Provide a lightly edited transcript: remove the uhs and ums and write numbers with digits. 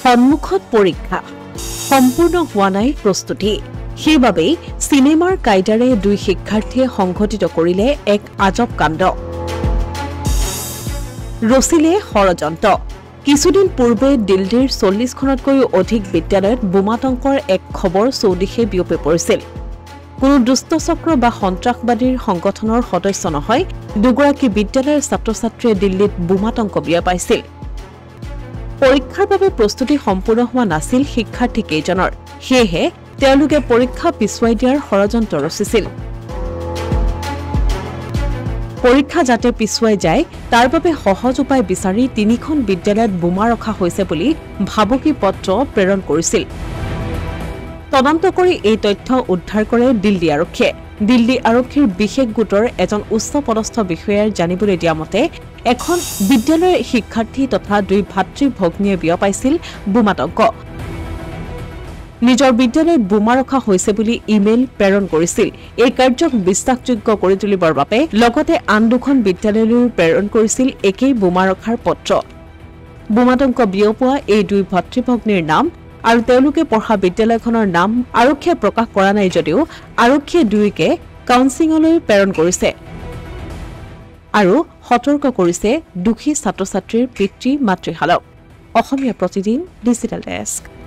সন্মুখত পৰীক্ষা সম্পূৰ্ণ হোৱা নাই প্ৰস্তুতি সেইবাবে সিনেমাৰ কাইদাৰে দুই শিক্ষাৰ্থীয়ে সংঘটিত কৰিলে এক আজব কাণ্ড ৰচিলে ষড়যন্ত্ৰ কিছুদিন পূৰ্বে দিল্লীৰ 40খনতকৈও অধিক বিদ্যালয়ত বোমাতংকৰ এক খবৰ চৌদিশে বিয়পি পৰিছিল কোনো দুষ্টচক্ৰ বা সন্ত্ৰাসবাদীৰ সংগঠনৰ সদস্য নহয় দুগৰাকী বিদ্যালয়ৰ ছাত্ৰ-ছাত্ৰীয়ে দিল্লীত বোমাতংক বিয়পাইছিল পৰীক্ষাৰ বাবে প্ৰস্তুতি সম্পূৰ্ণ হোৱা নাছিল শিক্ষাৰ্থী কেইজনৰ সেয়েহে তেওঁলোকে পৰীক্ষা পিছুৱাই দিয়াৰ ষড়যন্ত্ৰ ৰচিছিল পৰীক্ষা যাতে পিছুৱাই যায় তাৰ বাবে সহজ উপায় বিচাৰি তিনিখন বিদ্যালয়ত বোমা ৰখা হৈছে বুলি ভাবুকি পত্ৰ প্ৰেৰণ কৰিছিল তদন্ত কৰি এই তথ্য উদ্ধাৰ কৰে দিল্লী আৰক্ষীয়ে দিল্লী আৰক্ষীৰ বিশেষ গোটৰ এজন উচ্চ পদস্থ বিষয়াৰ জানিবলৈ দিয়া মতে এখন বিদ্যালয়ৰ শিক্ষাৰ্থী তথা দুই ভাতৃ ভগ্নীয়ে বিয়পাইছিল বোমাতংক নিজৰ বিদ্যালয়ত বোমা ৰখা হৈছে বুলি ইমেইল প্ৰেৰণ কৰিছিল এই কাৰ্যক বিশ্বাসযোগ্য কৰি তুলিবৰ বাবে লগতে আন দুখন বিদ্যালয়লৈ প্ৰেৰণ কৰিছিল একেই বোমা ৰখাৰ পত্ৰ বোমাতংক বিয়পোৱা এই দুই ভাতৃভগ্নীৰ নাম আৰু তেওঁলোকে পঢ়া বিদ্যালয়খনৰ নাম আৰক্ষীয়ে প্ৰকাশ কৰা নাই যদিও আৰক্ষীয়ে দুইকে কাউন্সিললৈ প্ৰেৰণ কৰিছে আৰু সতৰ্ক কৰিছে দুখী ছাত্ৰ-ছাত্ৰীৰ পিতৃ মাতৃহালক অসমীয়া প্ৰতিদিন ডিজিটেল ডেস্ক